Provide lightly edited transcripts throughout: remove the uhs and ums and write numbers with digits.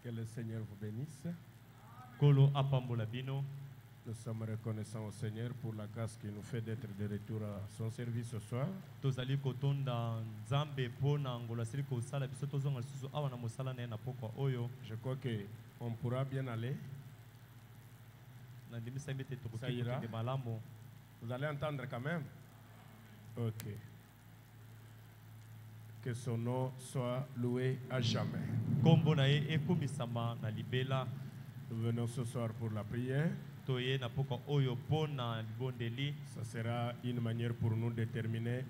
Que le Seigneur vous bénisse. Nous sommes reconnaissants au Seigneur pour la grâce qu'il nous fait d'être de retour à son service ce soir. Je crois qu'on pourra bien aller. Ça ira. Vous allez entendre quand même? Ok. Que son nom soit loué à jamais. Nous venons ce soir pour la prière. Ça sera une manière pour nous de terminer.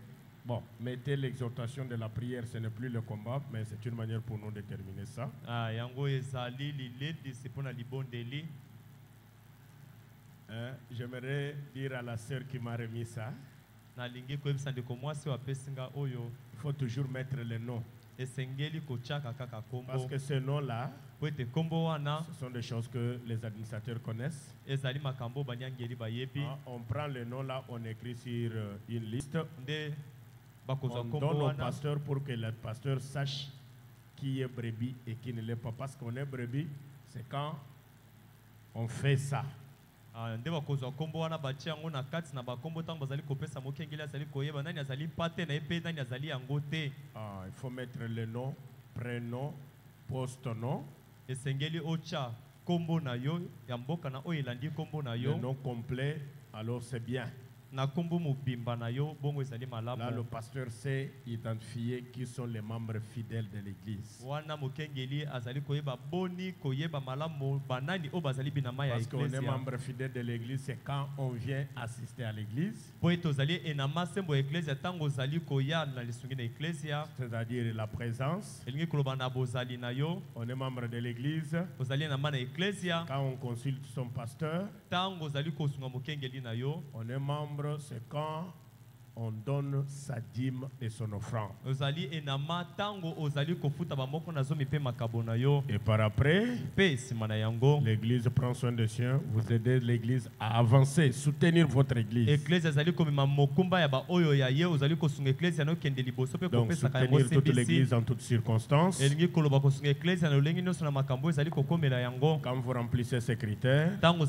Bon, mettez l'exhortation de la prière, ce n'est plus le combat, mais c'est une manière pour nous de terminer ça. J'aimerais dire à la sœur qui m'a remis ça. Il faut toujours mettre le nom. Parce que ce nom-là, ce sont des choses que les administrateurs connaissent. On prend le nom-là, on écrit sur une liste. On donne au pasteur pour que le pasteur sache qui est brebis et qui ne l'est pas. Parce qu'on est brebis, c'est quand on fait ça. Il faut mettre le nom, prénom, post-nom. Le nom complet, alors c'est bien. Là, le pasteur sait identifier qui sont les membres fidèles de l'église. Parce qu'on est membre fidèle de l'église, c'est quand on vient assister à l'église. C'est-à-dire la présence. On est membre de l'église. Quand on consulte son pasteur, on est membre. C'est quand on donne sa dîme et son offrande. Et par après, l'église prend soin de sien. Vous aidez l'église à avancer, soutenir votre église. Donc soutenir toute l'église en toutes circonstances. Quand vous remplissez ces critères, vous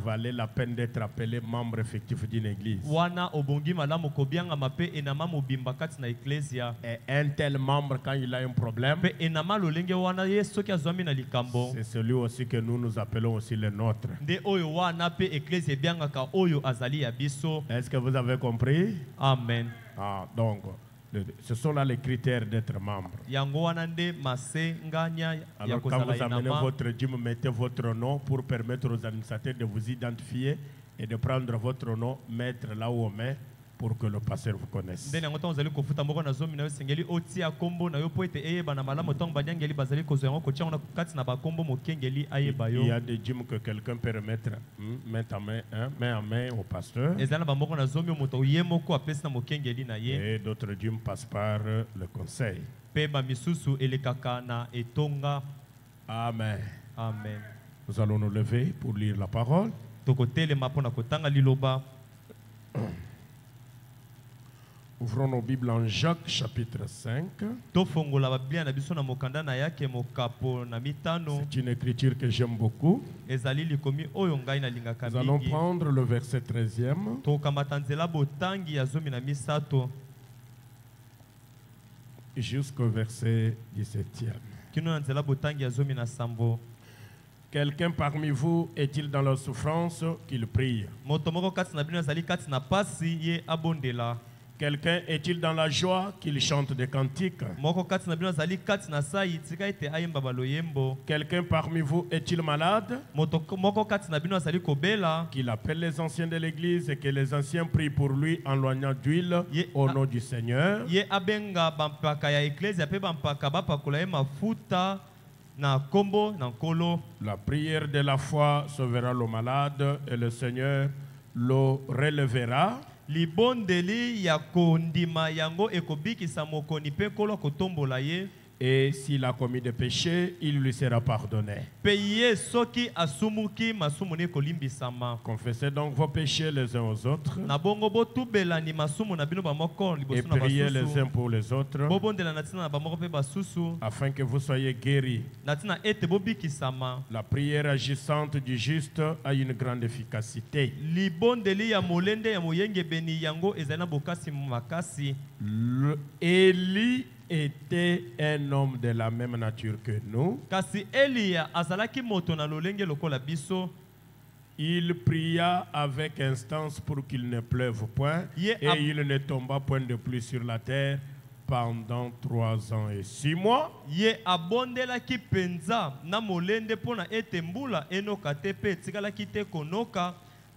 valez la peine d'être appelé membre effectif d'une église. Et un tel membre, quand il a un problème, c'est celui aussi que nous appelons aussi le nôtre. Est-ce que vous avez compris? Amen. Donc, ce sont là les critères d'être membre. Alors quand vous amenez votre dîme, mettez votre nom pour permettre aux administrateurs de vous identifier et de prendre votre nom, mettre là où on met pour que le pasteur vous connaisse. Il y a des dîmes que quelqu'un peut remettre main en main au pasteur. Et d'autres dîmes passent par le conseil. Amen. Amen. Nous allons nous lever pour lire la parole. Ouvrons nos Bibles en Jacques chapitre 5. C'est une écriture que j'aime beaucoup. Nous allons prendre le verset 13e jusqu'au verset 17e. Quelqu'un parmi vous est-il dans la souffrance qu'il prie? Quelqu'un est-il dans la joie qu'il chante des cantiques? Quelqu'un parmi vous est-il malade? Qu'il appelle les anciens de l'église et que les anciens prient pour lui en loignant d'huile au nom du Seigneur. La prière de la foi sauvera le malade et le Seigneur le relèvera. Et s'il a commis des péchés, il lui sera pardonné. Confessez donc vos péchés les uns aux autres. Et priez les uns pour les autres. Afin que vous soyez guéris. La prière agissante du juste a une grande efficacité. Élie était un homme de la même nature que nous. Il pria avec instance pour qu'il ne pleuve point et il ne tomba point de pluie sur la terre pendant 3 ans et 6 mois.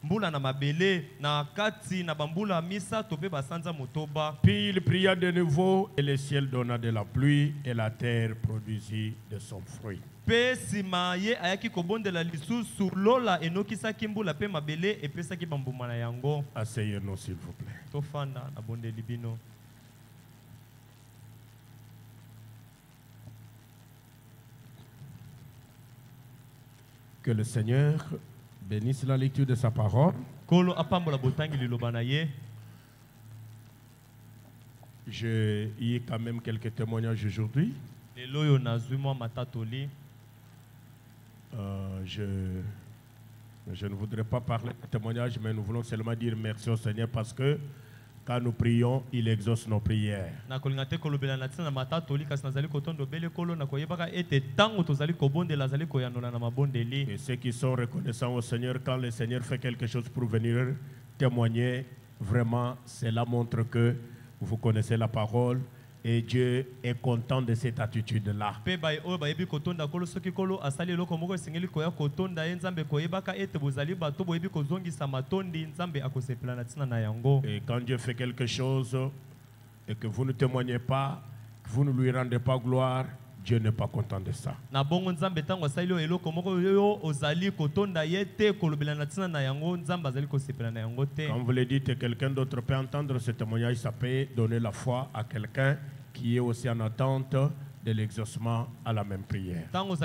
mbula na mabele na kati na bambula misa tobe basanza motoba. Puis il pria de nouveau et le ciel donna de la pluie et la terre produisit de son fruit. Pe sima ye ayaki kobondela lisusu lola enokisaki mbula pe mabele epesaki bambuma na yango. Asseyez-nous s'il vous plaît. Tofanda na bondeli bino. Que le Seigneur bénisse la lecture de sa parole. J'ai eu quand même quelques témoignages aujourd'hui. Je ne voudrais pas parler de témoignages, mais nous voulons seulement dire merci au Seigneur parce que quand nous prions, il exauce nos prières. Et ceux qui sont reconnaissants au Seigneur, quand le Seigneur fait quelque chose pour venir témoigner, vraiment, cela montre que vous connaissez la parole. Et Dieu est content de cette attitude-là. Et quand Dieu fait quelque chose et que vous ne témoignez pas, que vous ne lui rendez pas gloire, Dieu n'est pas content de ça. Quand vous le dites, quelqu'un d'autre peut entendre ce témoignage, ça peut donner la foi à quelqu'un qui est aussi en attente de l'exaucement à la même prière. Croyez-vous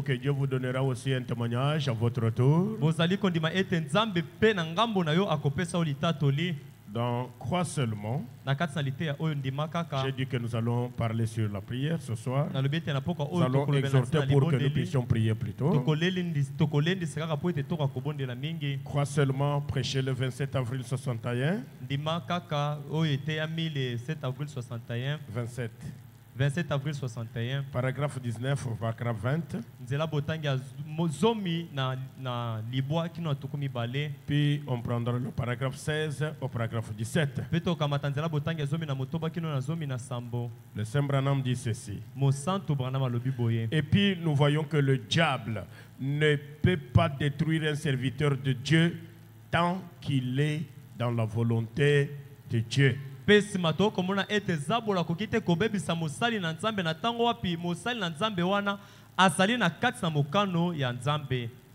que Dieu vous donnera aussi un témoignage à votre tour? Donc, crois seulement. J'ai dit que nous allons parler sur la prière ce soir. Nous allons exhorter pour que nous puissions prier plus tôt. Crois seulement, prêcher le 27 avril 61. 27 avril 61. Paragraphe 19, paragraphe 20. Puis on prendra le paragraphe 16 au paragraphe 17. Le Saint Branham dit ceci. Et puis nous voyons que le diable ne peut pas détruire un serviteur de Dieu tant qu'il est dans la volonté de Dieu.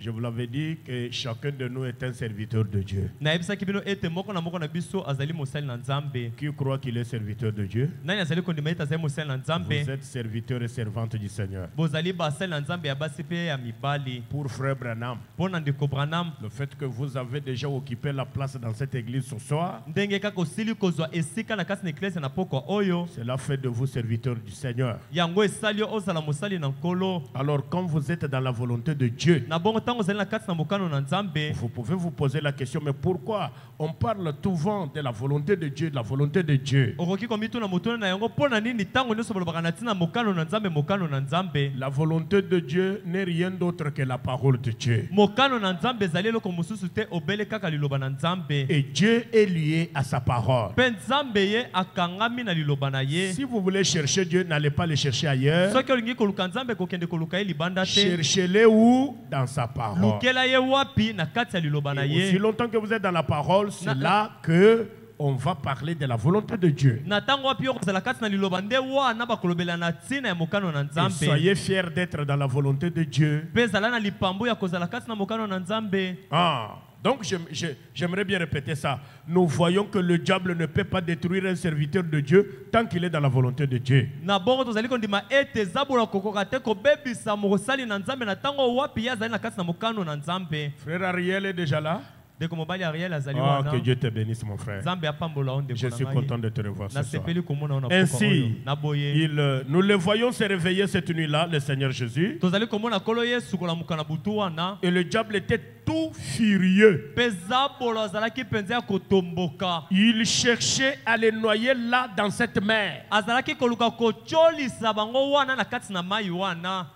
Je vous l'avais dit que chacun de nous est un serviteur de Dieu. Qui croit qu'il est serviteur de Dieu? Vous êtes serviteur et servante du Seigneur. Pour Frère Branham, le fait que vous avez déjà occupé la place dans cette église ce soir, cela fait de vous serviteur du Seigneur. Alors quand vous êtes dans la volonté de Dieu, vous pouvez vous poser la question, mais pourquoi on parle souvent de la volonté de Dieu, de la volonté de Dieu? La volonté de Dieu n'est rien d'autre que la parole de Dieu. Et Dieu est lié à sa parole. Si vous voulez chercher Dieu, n'allez pas le chercher ailleurs. Cherchez-le où? Dans sa parole. Et aussi longtemps que vous êtes dans la parole, c'est là que on va parler de la volonté de Dieu. Et soyez fiers d'être dans la volonté de Dieu. Ah, donc j'aimerais bien répéter ça. Nous voyons que le diable ne peut pas détruire un serviteur de Dieu tant qu'il est dans la volonté de Dieu. Frère Ariel est déjà là? Oh, que Dieu te bénisse, mon frère. Je suis content de te revoir ce soir. Ainsi, nous le voyons se réveiller cette nuit-là, le Seigneur Jésus. Et le diable était tout furieux. Il cherchait à les noyer là dans cette mer.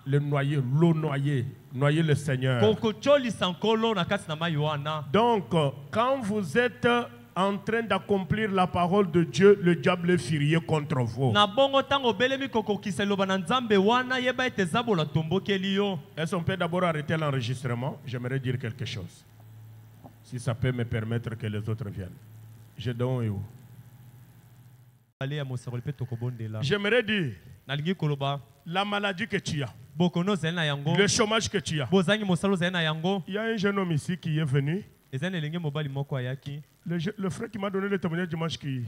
Le noyer, l'eau noyée. Noyer le Seigneur. Donc, quand vous êtes en train d'accomplir la parole de Dieu, le diable est furieux contre vous. Est-ce qu'on peut d'abord arrêter l'enregistrement? J'aimerais dire quelque chose. Si ça peut me permettre que les autres viennent. Je donne où? J'aimerais dire la maladie que tu as. Le chômage que tu as. Il y a un jeune homme ici qui est venu. Le frère qui m'a donné le témoignage dimanche qui...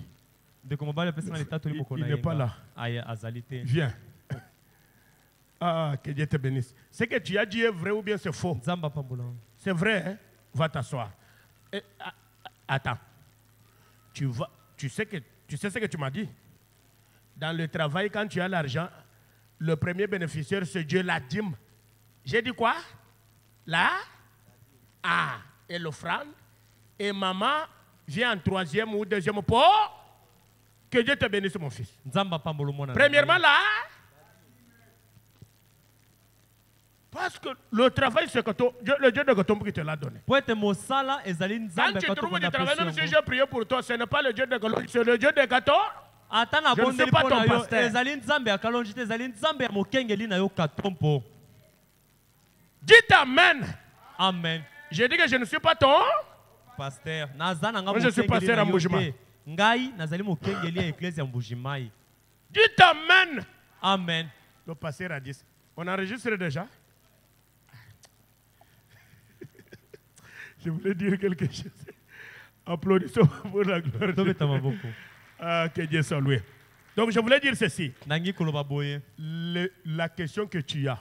Il n'est pas là. Viens. Ah, que Dieu te bénisse. Ce que tu as dit est vrai ou bien c'est faux? C'est vrai, hein? Va t'asseoir. Attends. Tu sais ce que tu m'as dit? Dans le travail, quand tu as l'argent, le premier bénéficiaire, c'est Dieu, la dîme. J'ai dit quoi? Là? Ah, et l'offrande. Et maman vient en troisième ou deuxième pot. Que Dieu te bénisse, mon fils. Premièrement, là. Parce que le travail, c'est le Dieu de Gotombo qui te l'a donné. Quand tu trouves du travail, même si j'ai prié pour toi, ce n'est pas le Dieu de Gotombo, c'est le Dieu de Gotombo. Je ne suis pas ton pasteur. Dites Amen. Amen. J'ai dit que je ne suis pas ton pasteur. Moi, je suis pasteur à Mbujimai. Dites Amen. Amen. Le pasteur a dit. On enregistre déjà? Je voulais dire quelque chose. Applaudissons pour la gloire de Dieu. Ah, que Dieu soit loué. Donc je voulais dire ceci. La question que tu as,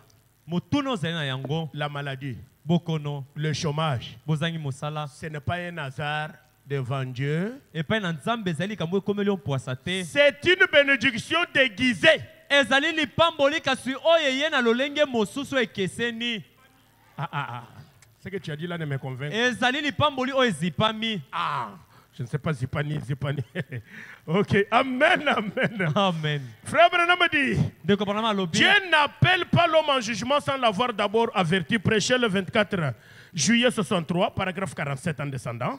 la maladie, le chômage, ce n'est pas un hasard devant Dieu. C'est une bénédiction déguisée. Ce que tu as dit là ne me convainc pas. Ah. Je ne sais pas Zipani. Ok, amen, amen. Amen. Frère Branham dit, Dieu n'appelle pas l'homme en jugement sans l'avoir d'abord averti. Prêcher le 24 juillet 63, paragraphe 47 en descendant.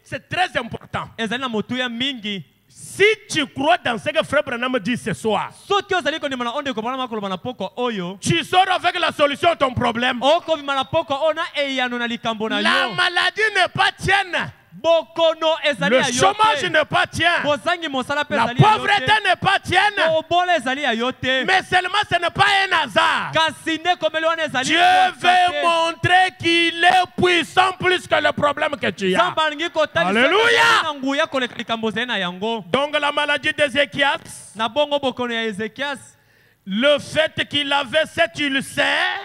C'est très important. Si tu crois dans ce que Frère Branham dit ce soir, tu sors avec la solution à ton problème. La maladie n'est pas tienne. Le chômage n'est pas tien. La pauvreté n'est pas tienne. Mais seulement ce n'est pas un hasard. Dieu veut montrer qu'il est puissant plus que le problème que tu as. Alléluia. Donc la maladie d'Ézéchias, le fait qu'il avait cet ulcère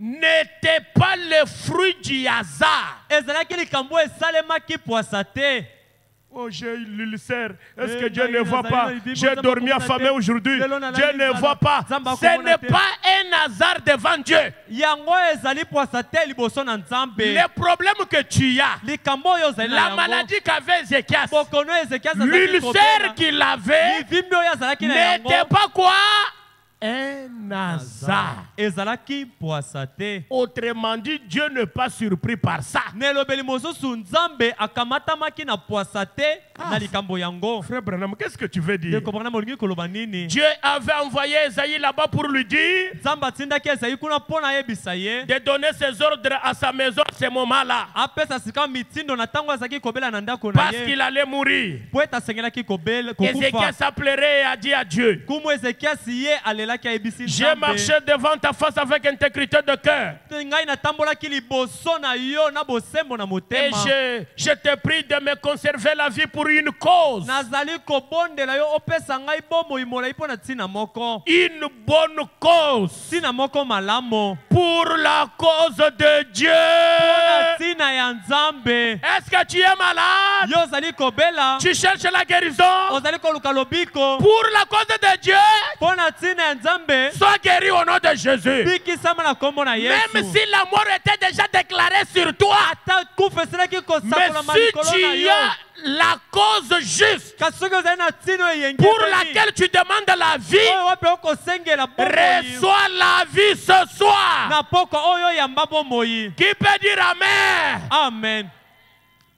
n'était pas le fruit du hasard. Oh, j'ai l'ulcère. Est-ce que Dieu ne voit pas? J'ai dormi affamé aujourd'hui. Dieu ne voit pas. Ce n'est pas un hasard devant Dieu. Le problème que tu as, la maladie qu'avait Ézéchias, l'ulcère qu'il avait, n'était pas quoi? un hasard. ezalaki poasa te. Autrement dit, Dieu n'est pas surpris par ça. nelobeli mosusu nzambe akamatamaki na poasa te na likambo yango. Frère Branham, qu'est-ce que tu veux dire? ndeko Branham olingi koloba nini? Dieu avait envoyé Esaïe là-bas pour lui dire nzambe atindaki Esayi kuna mpo na yebisa ye de donner ses ordres à sa maison à ce moment-là. apesa sika mitindo na ntango azalaki kobela na ndako na Parce ye qu'il allait mourir. po ete asengelaki kokufa. Ézéchias s'appellerait et a dit à Dieu, kumu ezekiasi ye alelaki ayebisi j'ai marché devant ta face avec intégrité de cœur. ngai natambolaki liboso na yo na bosembo na Et motema je te prie de me conserver la vie pour une cause. nazali kobondela yo opesa ngai bomoi molai mpo na ntina moko Une bonne cause. ntina moko malamu Pour la cause de Dieu. na ntina ya nzambe. Est-ce que tu es malade? Yo ozali kobela Tu cherches la guérison? ozali koluka lobiko Pour la cause de Dieu. mpo na ntina ya nzambe. Sois guéri au nom de Jésus. bikisama na kombo na Même yesu si la mort était déjà déclarée sur toi. ata kufa eselaki Mais kosakola si malikolo tu na yo as la cause juste kasi soki ozali na ntina oyo pour eyengeli laquelle tu demandes la vie, oyo wape okosengela bomoi reçois la vie ce soir. na poko oyo yamba bomoi. Qui peut dire Amen? Amen.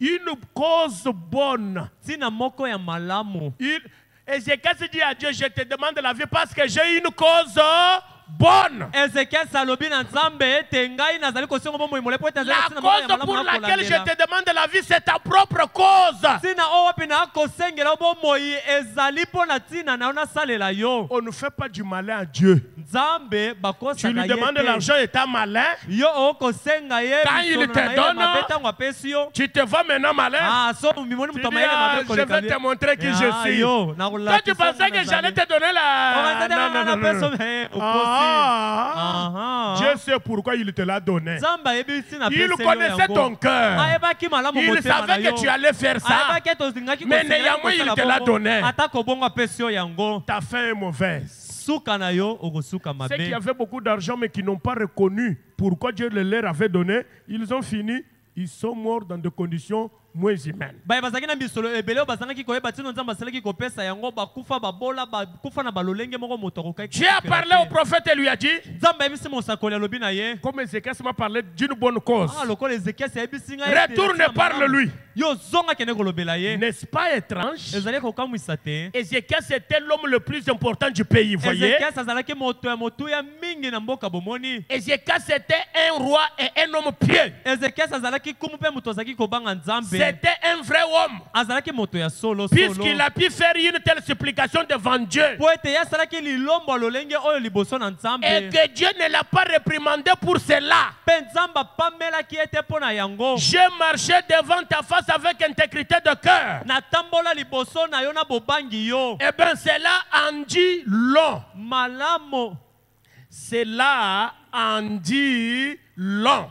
Une cause bonne. ntina moko ya malamu. Ézéchias dit à Dieu, je te demande la vie parce que j'ai une cause bonne. ezekiasi alobi na nzambe ete ngai nazali kosenga bomoi molai po ete La cause pour laquelle je te demande la vie, c'est ta propre cause. ntina oyo wapi na kosengela bomoi ezali mpo na ntina na yo nasalela yo. On ne fait pas du malin à Dieu. nzambe Tu lui bakosaka ye demandes te. l'argent et t'as malin. yo okosenga ye Quand il bisono te na ye donne, mabe ntango apesi yo. Tu te vois maintenant malin. Ah, so mimoni Tu moto dis, amayele ah, mabe je vais koleka te montrer qui je Ah, suis. yo, Toi, tu pensais que j'allais te donner la... Non, non, non, non. Ah, Dieu sait pourquoi il te l'a donné. Il connaissait ton cœur. Il savait que tu allais faire ça. Mais néanmoins, il te l'a donné. Ta fin est mauvaise. Ceux qui avaient beaucoup d'argent mais qui n'ont pas reconnu pourquoi Dieu le leur avait donné, ils ont fini, ils sont morts dans des conditions moins humaines. Dieu a parlé au prophète et lui a dit, comme Ézéchias m'a parlé d'une bonne cause, retourne et parle-lui. N'est-ce pas étrange? Ézéchias était l'homme le plus important du pays, voyez. Ézéchias était un roi et un homme pieux. C'était un vrai homme. Puisqu'il a pu faire une telle supplication devant Dieu. Et que Dieu ne l'a pas réprimandé pour cela. J'ai marché devant ta face avec intégrité de cœur. Eh bien, cela en dit long. Cela en dit long.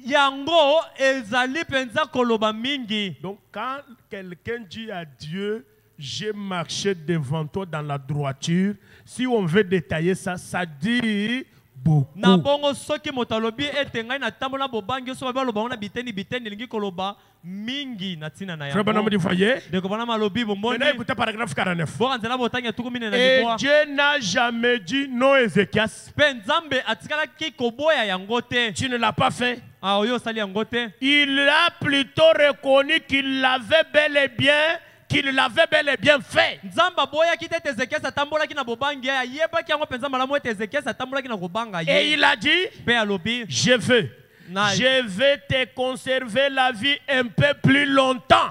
Yango ezali penza koloba mingi. Donc quand quelqu'un dit à Dieu, j'ai marché devant toi dans la droiture, si on veut détailler ça, ça dit beaucoup. Na bongo soki motalobi ete ngai na tambola bobangi so ba loba na biteni lingi koloba mingi na tina na yango. Frère Branham, vous voyez? De kobana malobi bomoni. Maintenant écoutez paragraphe 49. Bo anzela botanya tukumine na Et liboa. Dieu n'a jamais dit non Ézéchias. Penzambe atikala ki koboya yango te. Tu ne l'as pas fait. Ah oyo sali yango te. Il a plutôt reconnu qu'il l'avait bel et bien fait. Nzamba boya ki te Ezekias atambola ki na bobangi ya yeba ki yango penza malamu ete Ezekias atambola ki na kobanga ye. Et il a dit, pe alobi je vais te conserver la vie un peu plus longtemps.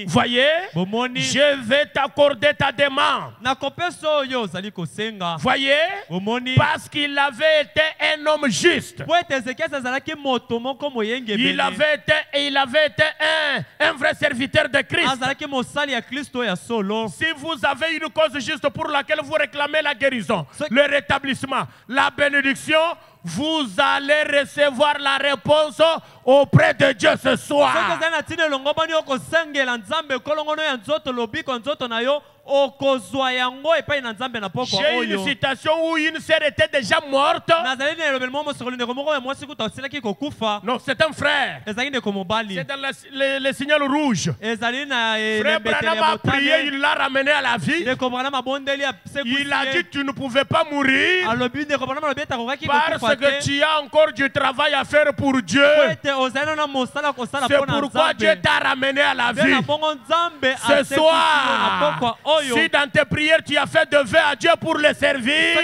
Voyez, je vais t'accorder ta demande. Voyez, parce qu'il avait été un homme juste. Il avait été un vrai serviteur de Christ. Si vous avez une cause juste pour laquelle vous réclamez la guérison, le rétablissement, la bénédiction, vous allez recevoir la réponse auprès de Dieu ce soir. J'ai une citation où une sœur était déjà morte. Non, c'est un frère. C'est dans le signal rouge. Frère Branham a prié, il l'a ramené à la vie. Il a dit tu ne pouvais pas mourir parce que tu as encore du travail à faire pour Dieu. C'est pourquoi Dieu t'a ramené à la vie. Ce soir, si dans tes prières tu as fait de vœux à Dieu pour le servir,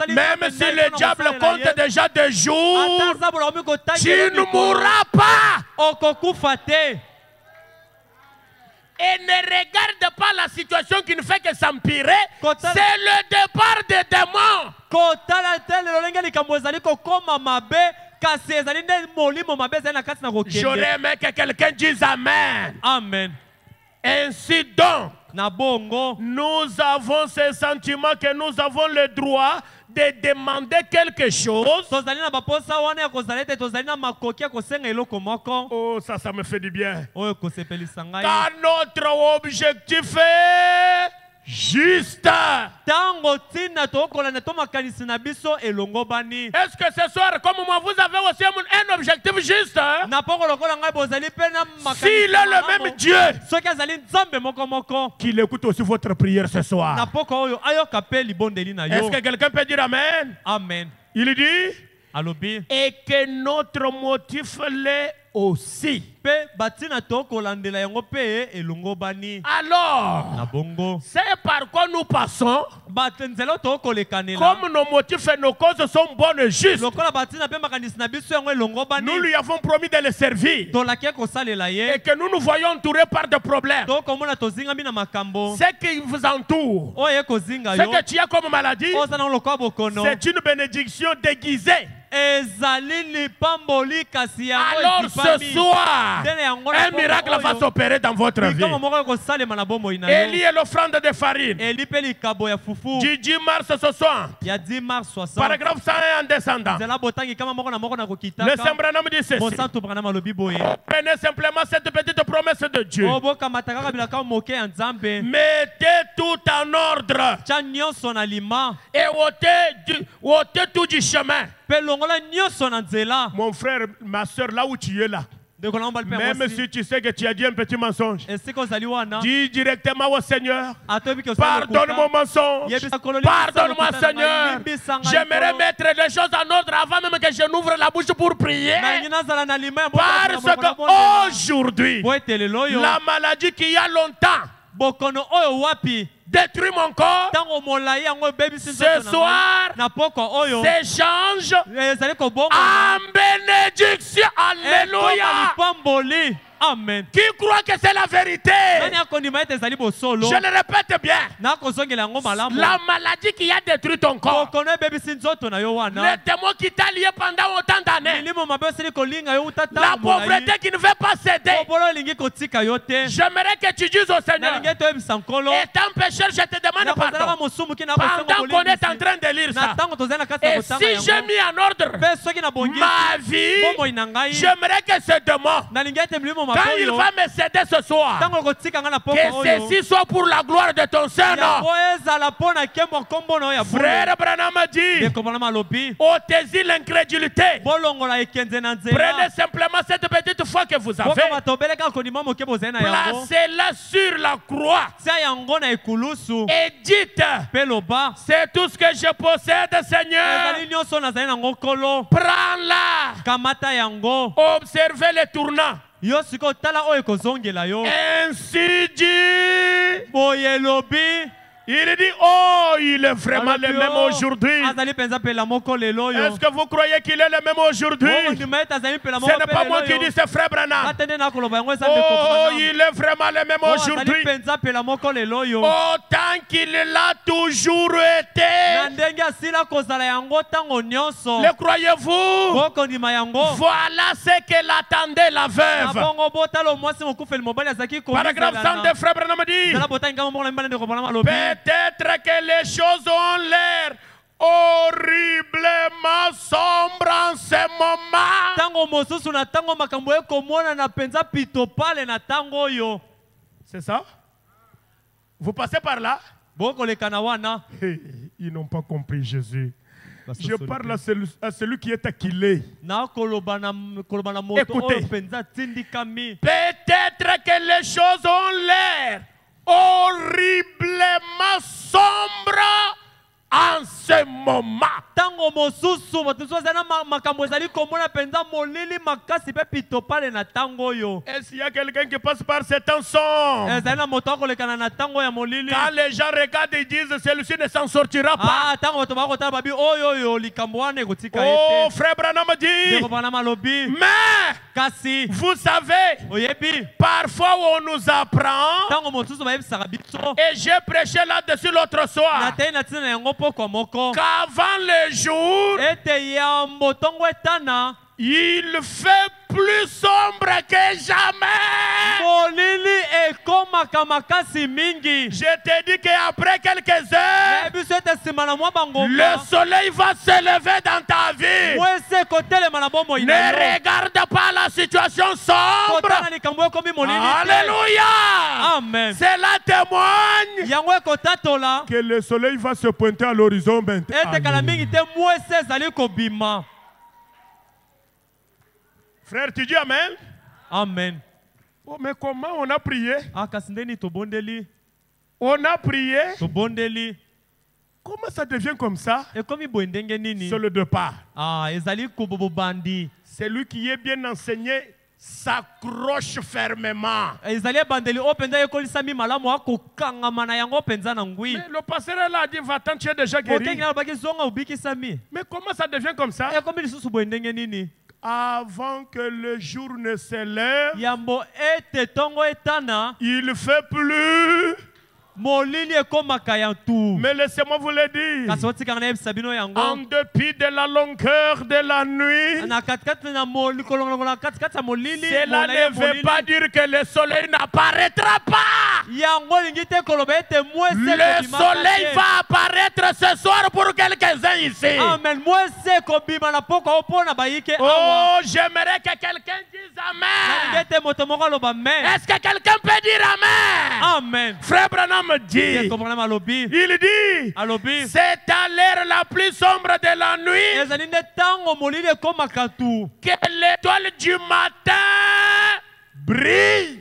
même si le diable compte déjà des jours, tu ne mourras pas. Et ne regarde pas la situation qui ne fait que s'empirer. C'est le départ des démons. J'aurais aimé que quelqu'un dise Amen. Amen. Ainsi donc, nous avons ce sentiment que nous avons le droit de demander quelque chose. Oh, ça me fait du bien. Car notre objectif est juste. Est-ce que ce soir, comme moi, vous avez aussi un objectif juste? S'il est le même Dieu, qu'il écoute aussi votre prière ce soir. Est-ce que quelqu'un peut dire Amen? Amen. Il dit et que notre motif l'est aussi. Alors, c'est par quoi nous passons. Comme nos motifs et nos causes sont bonnes et justes, nous lui avons promis de le servir. Et que nous nous voyons entourés par des problèmes. Ce qui vous entoure, ce que tu as comme maladie, c'est une bénédiction déguisée. Alors ce soir, un miracle va s'opérer dans votre vie. Élie est l'offrande de farine. Du 10 mars 60. Paragraphe 101 en descendant. Le Saint Branham dit ceci. Prenez simplement cette petite promesse de Dieu. Mettez tout en ordre. Et ôtez tout du chemin. Mon frère, ma soeur, là où tu es là, même si tu sais que tu as dit un petit mensonge, dis directement au Seigneur, pardonne mon mensonge, pardonne-moi Seigneur, j'aimerais mettre les choses en ordre avant même que je n'ouvre la bouche pour prier, parce qu'aujourd'hui, la maladie qui y a longtemps détruit mon corps, ce soir s'échange en bénédiction. Alléluia. Amen. Qui croit que c'est la vérité? Je le répète bien. La maladie qui a détruit ton corps, le démon qui t'a lié pendant autant d'années, la pauvreté qui ne veut pas céder. J'aimerais que tu dises au Seigneur, étant pécheur, je te demande pardon. Pendant qu'on est en train de lire ça, et si j'ai mis en ordre ma vie, j'aimerais que ce démon, quand il va me céder ce soir, que ceci soit pour la gloire de ton Seigneur. Frère Branham dit, ôtez-y l'incrédulité. Prenez simplement cette petite foi que vous avez, placez-la sur la croix et dites, c'est tout ce que je possède, Seigneur. Prends-la. Observez les tournants. Ainsi dit, il dit, oh, il est vraiment le même aujourd'hui. Est-ce que vous croyez qu'il est le même aujourd'hui? Ce n'est pas moi qui dis, c'est Frère Branham. Oh, il est vraiment le même aujourd'hui. Autant qu'il l'a toujours été. Le croyez-vous? Voilà ce qu'elle attendait, la veuve. Paragraphe 100 de Frère Branham dit, peut-être que les choses ont l'air horriblement sombres en ce moment. C'est ça? Vous passez par là? Hey, ils n'ont pas compris Jésus. Je parle à celui qui est acquilé. Écoutez, peut-être que les choses ont l'air horriblement sombres en ce moment. Est-ce qu'il y a quelqu'un qui passe par cet ensemble? Quand les gens regardent et disent celui-ci ne s'en sortira pas. Oh, frère Branham dit, mais vous savez, parfois on nous apprend, et j'ai prêché là-dessus l'autre soir, qu'avant le jour, il fait plus sombre que jamais. Je te dis qu'après quelques heures, le soleil va se lever dans ta vie. Ne regarde pas la situation sombre. Alléluia. Amen. Cela témoigne que le soleil va se pointer à l'horizon. Frère, tu dis Amen? Amen. Oh, mais comment on a prié? On a prié. Comment ça devient comme ça? C'est le départ. Celui qui est bien enseigné s'accroche fermement. Mais le pasteur là a dit, va-t'en, tu es déjà guéri. Mais comment ça devient comme ça? Avant que le jour ne se lève, il fait plus. Mais laissez-moi vous le dire. En dépit de la longueur de la nuit, cela ne veut pas dire que le soleil n'apparaîtra pas. Le soleil va apparaître ce soir pour quelques-uns ici. Oh, j'aimerais que quelqu'un dise Amen. Est-ce que quelqu'un peut dire Amen? Amen. Frère Branham dit, il dit, c'est à l'heure la plus sombre de la nuit que l'étoile du matin brille.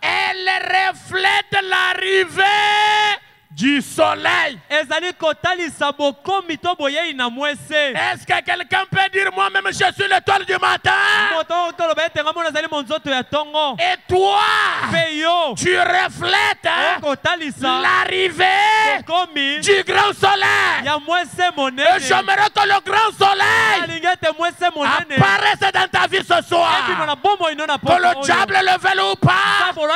Elle reflète l'arrivée du soleil. Est-ce que quelqu'un peut dire moi-même je suis l'étoile du matin? Et toi, tu reflètes l'arrivée du grand soleil. Et j'aimerais que le grand soleil apparaisse dans ta vie ce soir. Que le diable le veuille ou pas, comme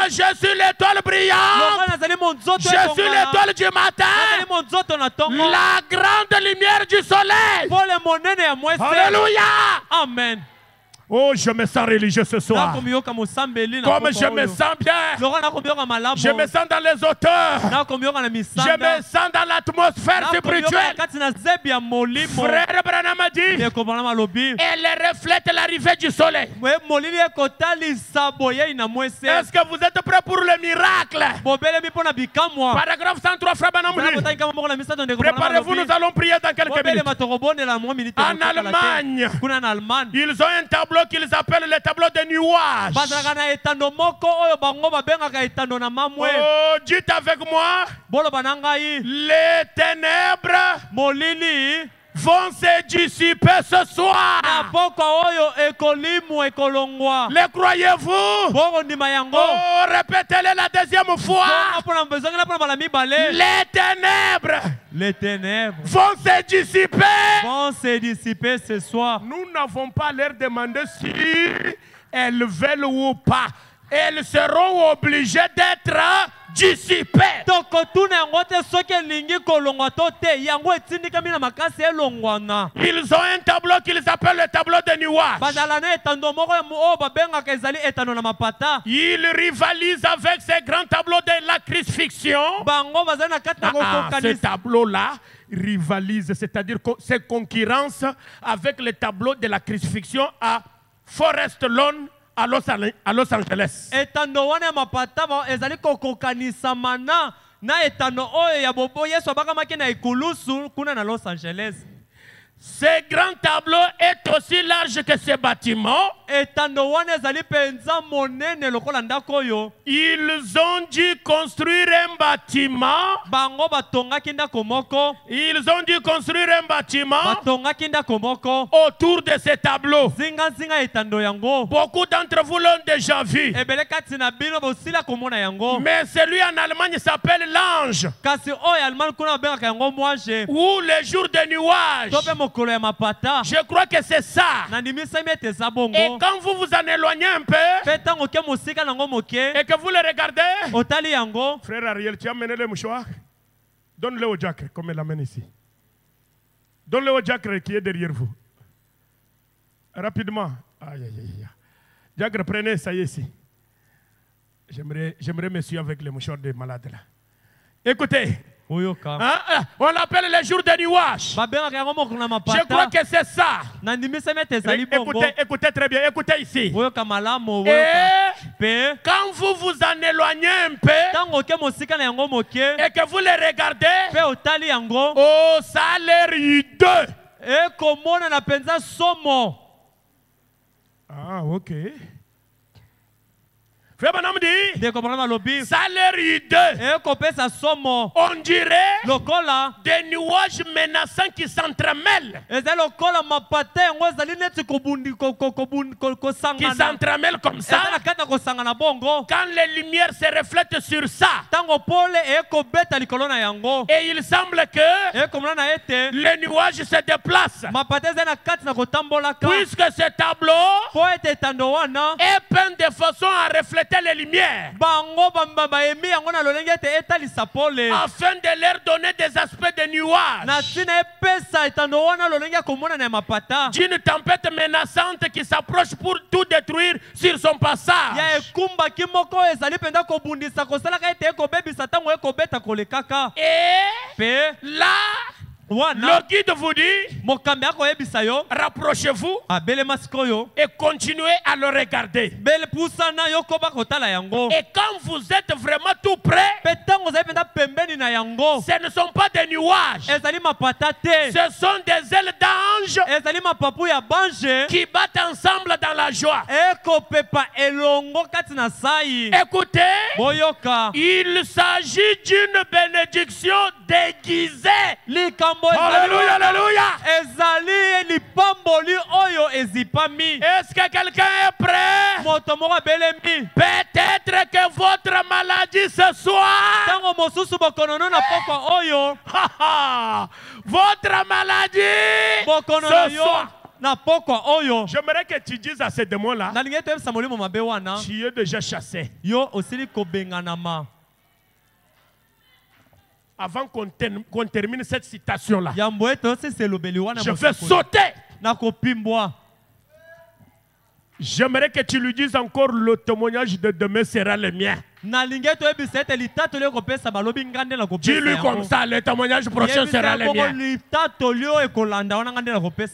je suis l'étoile brillante, je suis l'étoile du matin, la grande lumière du soleil. Alléluia. Amen. Oh, je me sens religieux ce soir. Comme je me sens bien. Je me sens dans les hauteurs. Je me sens dans l'atmosphère spirituelle. Frère Branham a dit, elle reflète l'arrivée du soleil. Est-ce que vous êtes prêts pour le miracle? Paragraphe 103, frère Branham dit, préparez-vous, nous allons prier dans quelques minutes. En Allemagne, ils ont un tableau qu'ils appellent le tableau des nuages. Oh, dites avec moi, les ténèbres vont se dissiper ce soir. Les croyez-vous? Oh, répétez-le la deuxième fois. Les ténèbres vont se dissiper ce soir. Nous n'avons pas à leur demander si elles veulent ou pas. Elles seront obligées d'être dissipées. Ils ont un tableau qu'ils appellent le tableau des nuages. Ils rivalisent avec ces grands tableaux de la crucifixion. Ce tableau-là rivalise, c'est-à-dire c'est concurrence avec le tableau de la crucifixion à Forest Lawn à Los Angeles. Etando wana mapata ezali kokokanisa mana na etando oyo ya bobo Yesu abakamaki na ikulusu kuna na Los Angeles. Ce grand tableau est aussi large que ce bâtiment. Ils ont dû construire un bâtiment. Ils ont dû construire un bâtiment autour de ce tableau. Beaucoup d'entre vous l'ont déjà vu. Mais celui en Allemagne s'appelle l'ange. Ou le jour de nuages. Je crois que c'est ça. Et quand vous vous en éloignez un peu et que vous le regardez, frère Ariel, tu as mené le mouchoir. Donne-le au diacre, comme il l'amène ici. Donne-le au diacre qui est derrière vous. Rapidement. Aïe, aïe, aïe. Diacre, prenez, ça y est ici. J'aimerais me suivre avec le mouchoir des malades là. Écoutez. On l'appelle les jours de nuages. Je crois que c'est ça. Écoutez très bien, écoutez ici. Et quand vous vous en éloignez un peu et que vous les regardez, oh, ça a l'air hideux. Ah, ok. Frère Branham dit, ça a l'air hideux. On dirait des nuages menaçants qui s'entremêlent. Qui s'entremêlent comme ça. Quand les lumières se reflètent sur ça. Et il semble que les nuages se déplacent. Puisque ce tableau est peint de façon à refléter les lumières afin de leur donner des aspects de nuages d'une tempête menaçante qui s'approche pour tout détruire sur son passage. Et là, le guide vous dit, rapprochez-vous et continuez à le regarder. Et quand vous êtes vraiment tout près, ce ne sont pas des nuages, ce sont des ailes d'ange qui battent ensemble dans la joie. Écoutez, il s'agit d'une bénédiction déguisée. Alléluia, alléluia. Est-ce que quelqu'un est prêt? Peut-être que votre maladie ce soir, votre maladie ce soir. J'aimerais que tu dises à ces démons-là, tu es déjà chassé. Avant qu'on termine cette citation-là, je vais sauter. J'aimerais que tu lui dises encore le témoignage de demain sera le mien. Dis-lui comme ça, le témoignage prochain sera le mien.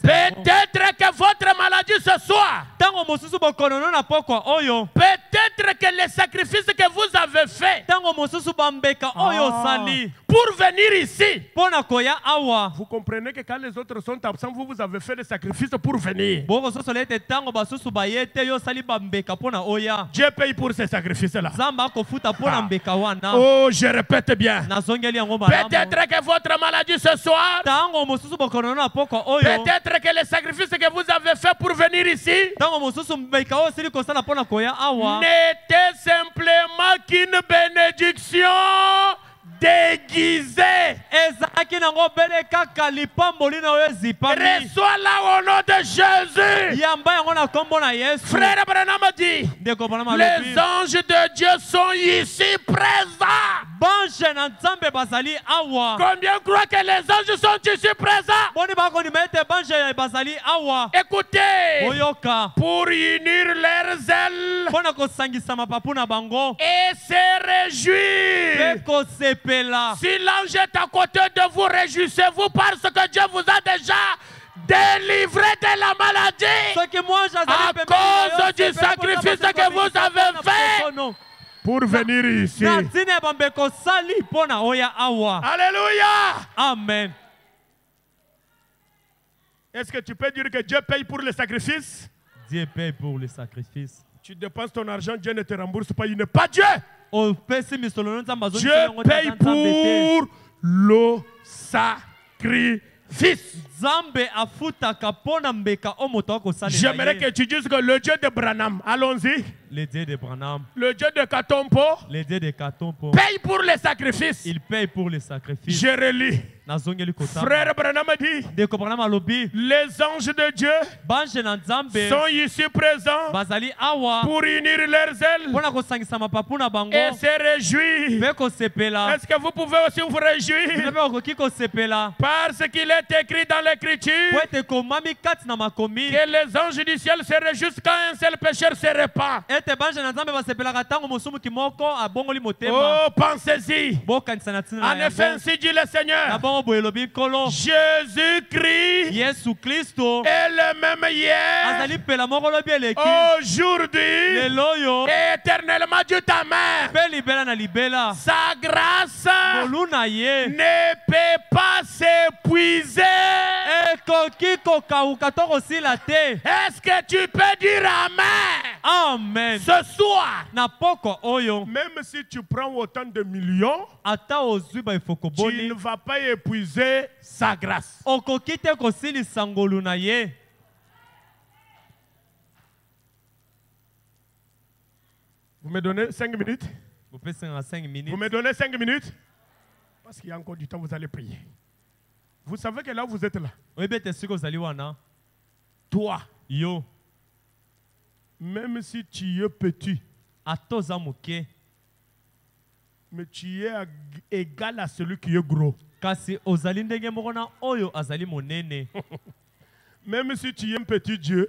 Peut-être que votre maladie ce soir, peut-être que les sacrifices que vous avez faits pour venir ici, vous comprenez que quand les autres sont absents, vous avez fait des sacrifices pour venir. Dieu paye pour ces sacrifices-là. Oh, je répète bien. Peut-être que votre maladie ce soir, peut-être que les sacrifices que vous avez fait pour venir ici n'était simplement qu'une bénédiction déguisé. Reçois-la au nom de Jésus. Frère Branham a dit, les anges de Dieu sont ici présents. Combien croient que les anges sont ici présents? Écoutez, pour unir leurs ailes et se réjouir. Si l'ange est à côté de vous, réjouissez-vous parce que Dieu vous a déjà délivré de la maladie à cause du sacrifice que vous avez fait pour venir ici. Alléluia. Amen. Est-ce que tu peux dire que Dieu paye pour le sacrifice? Dieu paye pour le sacrifice. Tu dépenses ton argent, Dieu ne te rembourse pas. Il n'est pas Dieu. Dieu paye pour le sacrifice. J'aimerais que tu dises que le Dieu de Branham, allons-y. Le Dieu de Branham. Le Dieu de Katompo. Le Dieu de Katompo. Paye pour les sacrifices. Il paye pour les sacrifices. Je relis. Frère Branham dit, les anges de Dieu sont ici présents pour unir leurs ailes et se réjouir. Est-ce que vous pouvez aussi vous réjouir? Parce qu'il est écrit dans l'Écriture que les anges du ciel se réjouissent quand un seul pécheur se répand. Oh, pensez-y. En effet, ainsi dit le Seigneur. Jésus-Christ est le même hier, aujourd'hui et éternellement. Dieu ta mère. Sa grâce ne peut pas s'épuiser. Est-ce que tu peux dire Amen? Amen. Ce soir, même si tu prends autant de millions, tu ne vas pas épuiser sa grâce. Vous me donnez 5 minutes? Vous me donnez 5 minutes? Parce qu'il y a encore du temps, vous allez prier. Vous savez que là, vous êtes là. Toi, même si tu es petit, mais tu es égal à celui qui est gros. Même si tu es un petit Dieu,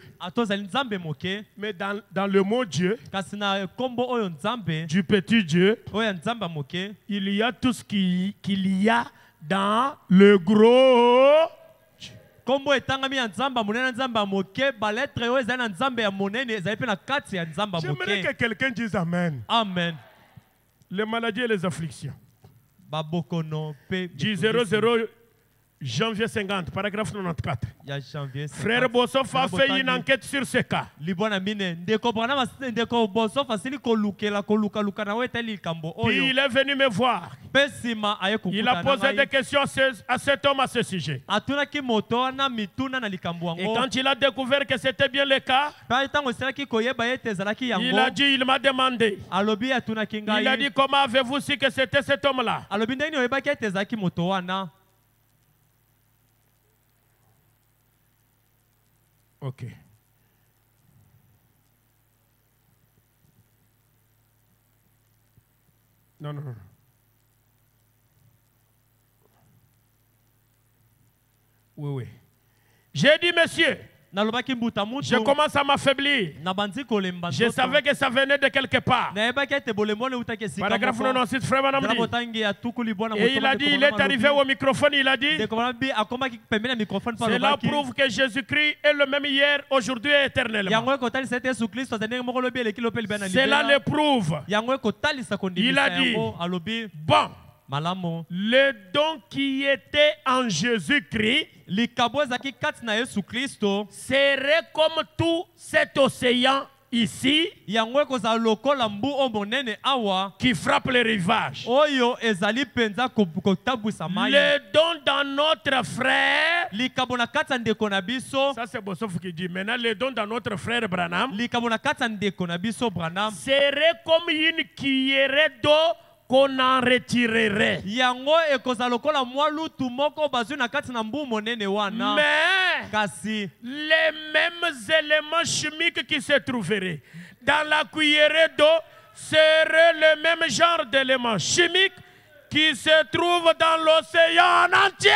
mais dans le mot Dieu, du petit Dieu, il y a tout ce qu'il y a dans le gros. J'aimerais que quelqu'un dise Amen. Amen. Les maladies et les afflictions. Du 00 janvier 50, paragraphe 94. Frère Bossoff a fait une enquête sur ce cas. Puis il est venu me voir. Il a posé des questions à cet homme à ce sujet. Et quand il a découvert que c'était bien le cas, il a dit, il m'a demandé. Il a dit, comment avez-vous su que c'était cet homme-là? Ok. Non. Oui. J'ai dit, monsieur, je commence à m'affaiblir. Je savais que ça venait de quelque part. Paragraphe 96, frère Madame dit. Et il a dit, il est arrivé au microphone, il a dit, cela prouve que Jésus-Christ est le même hier, aujourd'hui et éternellement. Cela le prouve. Il a dit, bon, le don qui était en Jésus-Christ serait comme tout cet océan ici qui frappe les rivages. Le don dans notre frère, ça c'est Bossoff qui dit, maintenant le don dans notre frère Branham serait comme une cuillerée d'eau qu'on en retirerait. Mais les mêmes éléments chimiques qui se trouveraient dans la cuillerée d'eau seraient le même genre d'éléments chimiques qui se trouvent dans l'océan entier.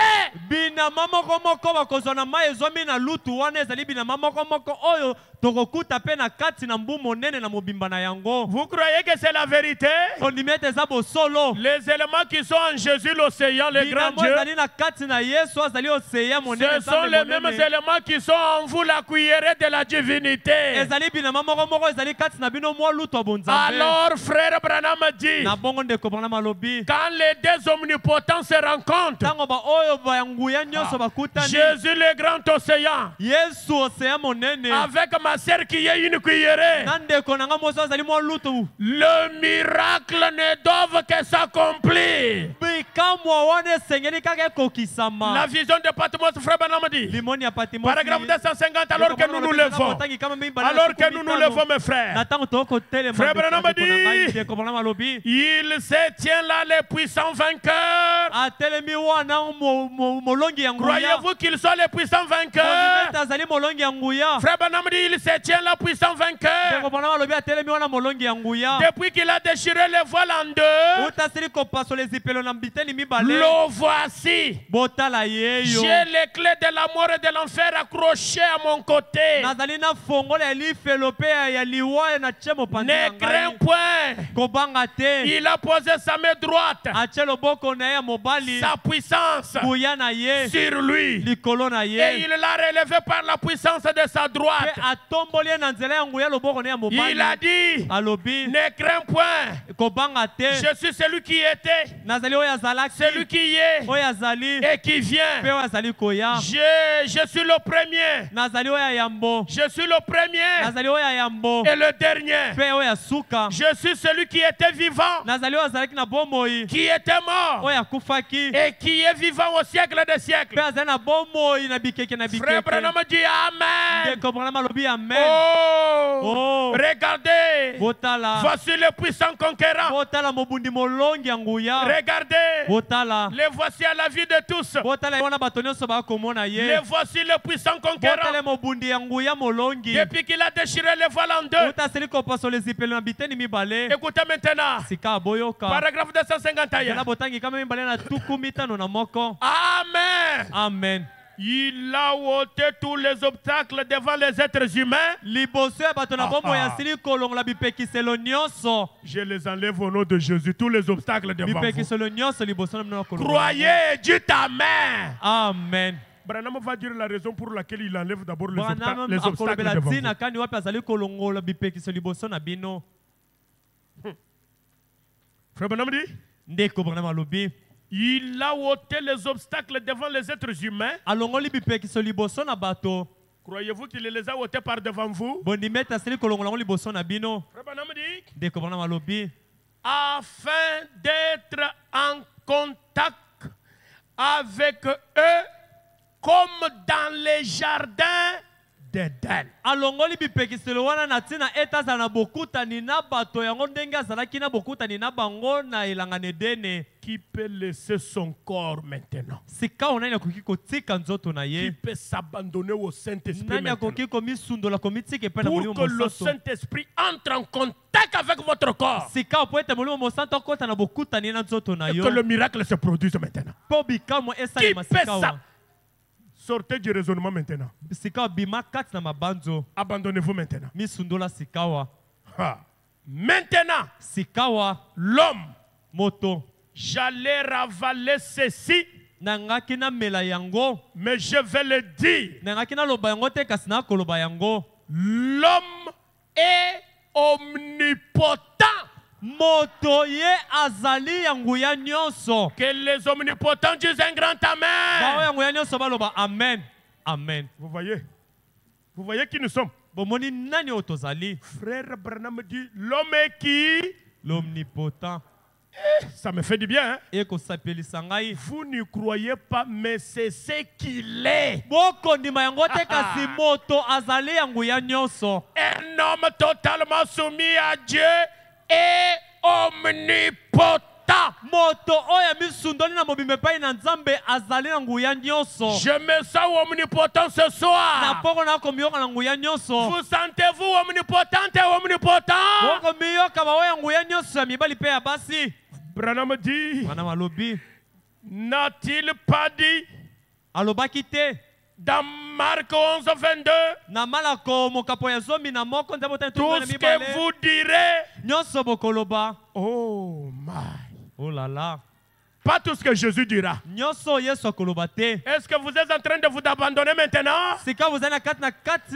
binama moko moko bakozwa na mai ezwami na lutu wana ezali binama moko moko oyo tokokuta pe na kati na mbu monene na mobimba na yango. Vous croyez que c'est la vérité? Ondimi ete eza bosolo. Les éléments qui sont en Jésus l'océan, le grand binamo Dieu, ezali na kati na Yesu azali océan monene. ce sont les mêmes éléments qui sont en vous, la cuillerée de la divinité. Ezali binama moko moko ezali kati na bino mwa lutu ya bonzambe. Alors frère Branham dit, Na bongo ndeko Branham alobi. quand les deux omnipotents se rencontrent, Tango ba oyo ba yanguya nyonso bakutani. Jésus le grand océan, Yesu océan monene. avec ma sœur qui est une cuillerée, Nandeko nanga moso azali mwa lutu. le miracle ne doit que s'accomplir. Bikamwa wana esengeli kaka ekokisama. La vision de Patmos, frère Branham dit, Limoni ya Patmos. paragraphe 250, alors que nous nous levons, alors que nous nous levons mes frères, Frère Branham dit, il se tient là les puissants vainqueurs. Croyez-vous qu'ils sont les puissants vainqueurs? Frère Branham dit, il se tient là puissant vainqueur. Depuis qu'il a déchiré les voiles en deux, le voici. J'ai les clés de la mort et de l'enfer accrochées à mon côté. Ne crains point. Il a posé sa main droite, sa puissance sur lui, et il l'a relevé par la puissance de sa droite. Il a dit, ne crains point. Je suis celui qui était, celui qui est et qui vient. Je suis le premier. Je suis le premier et le dernier. Je suis celui qui était vivant, qui était mort et qui est vivant au siècle des siècles. Frère Branham dit Amen. Oh, regardez, voici le puissant conquérant. Regardez, les voici à la vue de tous. Les voici le puissant conquérant. Depuis qu'il a déchiré les voiles en deux. Écoutez maintenant, paragraphe 251. Amen. Amen. Il a ôté tous les obstacles devant les êtres humains. Je les enlève au nom de Jésus, tous les obstacles devant vous. Croyez, dites Amen. Amen. Branham va dire la raison pour laquelle il enlève d'abord les obstacles devant vous. Frère Branham dit, il a ôté les obstacles devant les êtres humains. Croyez-vous qu'il les a ôtés par devant vous? Frère Branham dit, afin d'être en contact avec eux comme dans les jardins d'Éden. Qui peut laisser son corps maintenant? Qui peut s'abandonner au Saint-Esprit maintenant? Pour que le Saint-Esprit entre en contact avec votre corps. Et que le miracle se produise maintenant. Qui peut ça? Sortez du raisonnement maintenant. Abandonnez-vous maintenant. Maintenant, l'homme, j'allais ravaler ceci, mais je vais le dire. L'homme est omnipotent. Que les omnipotents disent un grand Amen. Amen. Vous voyez qui nous sommes? Frère Branham dit, l'homme est qui? L'omnipotent. Ça me fait du bien, hein? Vous ne croyez pas, mais c'est ce qu'il est. Un homme totalement soumis à Dieu et omnipotent. Je me sens omnipotent ce soir. Vous sentez-vous omnipotente et omnipotent? Branham dit, n'a-t-il pas dit alobaki te. Dans Marc 11, 22, Na Malako mokapo ya zomi na moko nzambe otani tout tungana ce mibale. que vous direz, Nyonso bokoloba. oh my. Oh là là. Pas tout ce que Jésus dira. Nyonso Yesu akoloba te. Est-ce que vous êtes en train de vous abandonner maintenant? Sika vous na kati na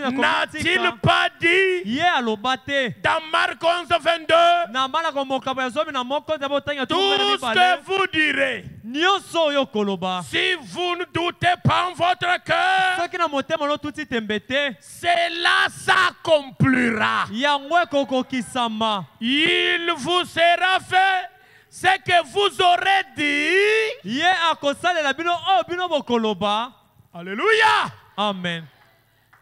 N'a-t-il pas dit Ye aloba te. dans Marc 11, 22, Na Malako mokapo ya zomi na moko nzambe otani tout tungana ce mibale. que vous direz, Nyonso yo koloba. si vous ne doutez pas en votre cœur, Soki na motema no tuti tembe te. cela s'accomplira. Yango ekokokisama. Il vous sera fait ce que vous aurez dit. Ye akosalela bino oyo bino bokoloba. Alléluia. Amen.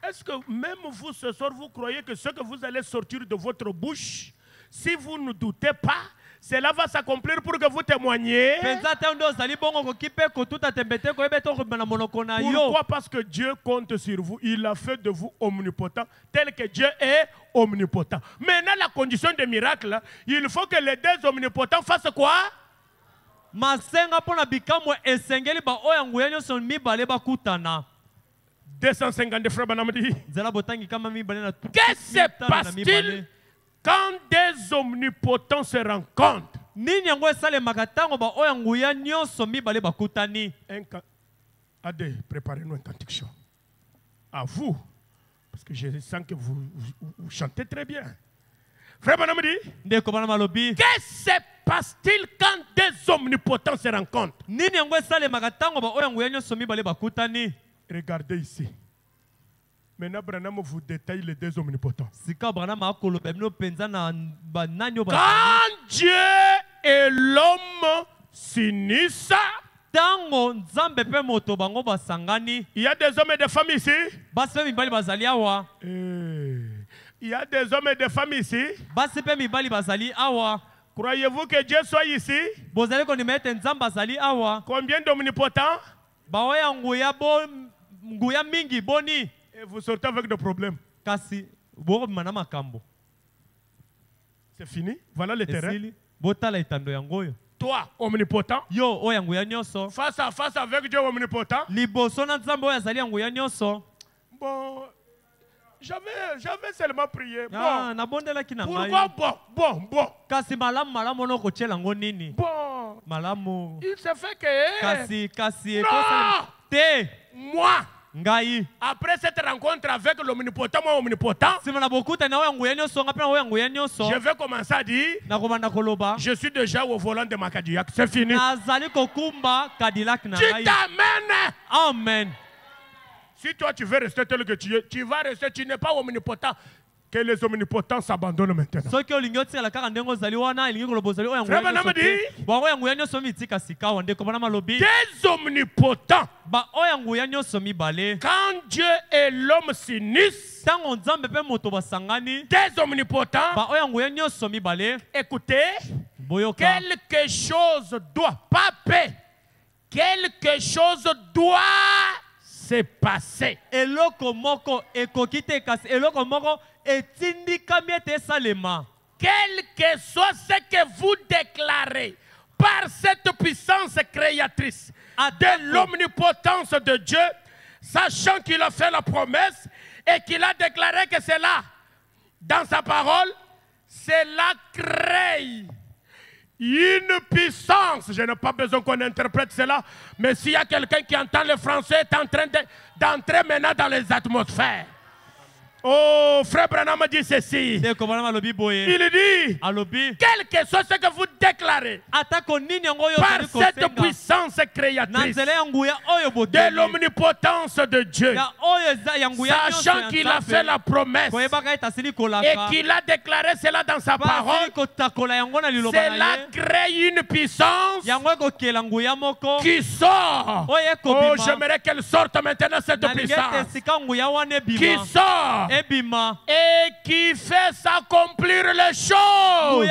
Est-ce que même vous ce soir, vous croyez que ce que vous allez sortir de votre bouche, si vous ne doutez pas, cela va s'accomplir pour que vous témoigniez? Pourquoi? Parce que Dieu compte sur vous. Il a fait de vous omnipotent, tel que Dieu est omnipotent. Maintenant, la condition de miracle, il faut que les deux omnipotents fassent quoi? Masenga pona bikamwe esengeli ba oya nguya nyonso mibale bakutana. 250 frères Banamadi. Zela botangi kama mibale na Que se passe-t-il quand des omnipotents se rencontrent? Nini yango esalemaka ntango ba oya nguya nyonso mibale bakutani? Allez, préparez-nous un cantique chaud. À vous, parce que je sens que vous chantez très bien. Frère Banamadi, que se passe-t-il quand des omnipotents se rencontrent? Nini yango esalemaka ntango ba oya nguya nyonso mibale bakutani? Regardez ici. Maintenant, Branham vous détaille les deux omnipotents. Quand Dieu et l'homme s'unissent, il y a des hommes et des femmes ici. Il y a des hommes et des femmes ici. Croyez-vous que Dieu soit ici? Combien d'omnipotents? Et vous sortez avec des problèmes. C'est fini. Voilà le terrain. Toi, omnipotent, face à face avec Dieu omnipotent. Bon, j'avais seulement prié. Bon. Pourquoi bon? Bon, il se fait que... Non! Moi, après cette rencontre avec l'omnipotent, moi omnipotent, je vais commencer à dire, je suis déjà au volant de ma Cadillac. C'est fini. Tu t'amènes. Amen. Si toi tu veux rester tel que tu es, tu vas rester, tu n'es pas omnipotent. Que les omnipotents s'abandonnent maintenant. Des omnipotents. Quand Dieu et l'homme s'unissent, des omnipotents, écoutez, quelque chose doit, pas paix, quelque chose doit se passer. Quel que soit ce que vous déclarez par cette puissance créatrice de l'omnipotence de Dieu, sachant qu'il a fait la promesse et qu'il a déclaré que c'est là, dans sa parole, cela crée une puissance. Je n'ai pas besoin qu'on interprète cela, mais s'il y a quelqu'un qui entend le français, est en train d'entrer maintenant dans les atmosphères. Oh, frère Branham dit ceci. Il dit, quel que soit ce que vous déclarez par cette puissance créatrice de l'omnipotence de Dieu, sachant qu'il a fait la promesse et qu'il a déclaré cela dans sa parole, cela crée une puissance qui sort. Oh, j'aimerais qu'elle sorte maintenant, cette puissance qui sort et qui fait s'accomplir les choses.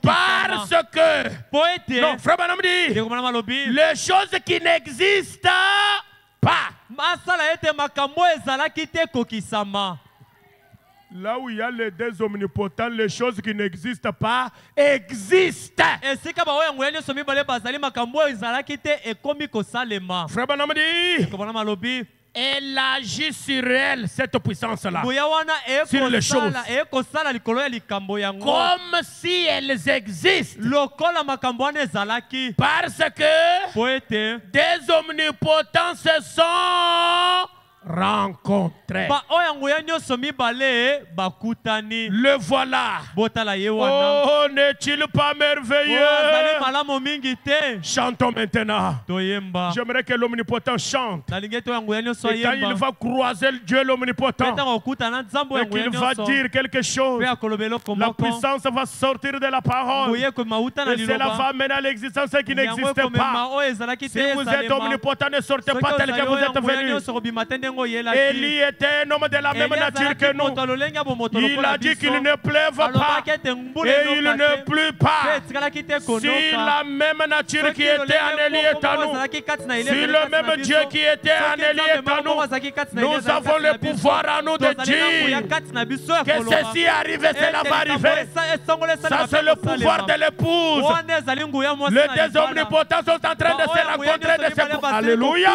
Parce que, non, frère Branham dit, les choses qui n'existent pas, Là où il y a les deux omnipotents, les choses qui n'existent pas existent. Frère Branham dit, elle agit sur elle, cette puissance-là, sur les choses, comme si elles existent. Parce que des omnipotents se sont rencontrés. Le voilà. Oh, n'est-il pas merveilleux? Chantons maintenant. J'aimerais que l'omnipotent chante. Et quand il va croiser Dieu l'omnipotent, et qu'il va dire quelque chose, la puissance va sortir de la parole. Et cela va mener à l'existence qui n'existe pas. Si vous êtes omnipotent, ne sortez pas tel que vous êtes venu. Élie était un homme de la même nature que nous. Il a dit qu'il ne pleuve pas et il ne pleut pas. Si la même nature qui était en Élie est à nous, si le même Dieu qui était en Élie est à nous, nous avons le pouvoir à nous de dire que ceci arrive, cela va arriver. Ça c'est le pouvoir de l'épouse. Les deux omnipotents sont en train de se rencontrer. Alléluia.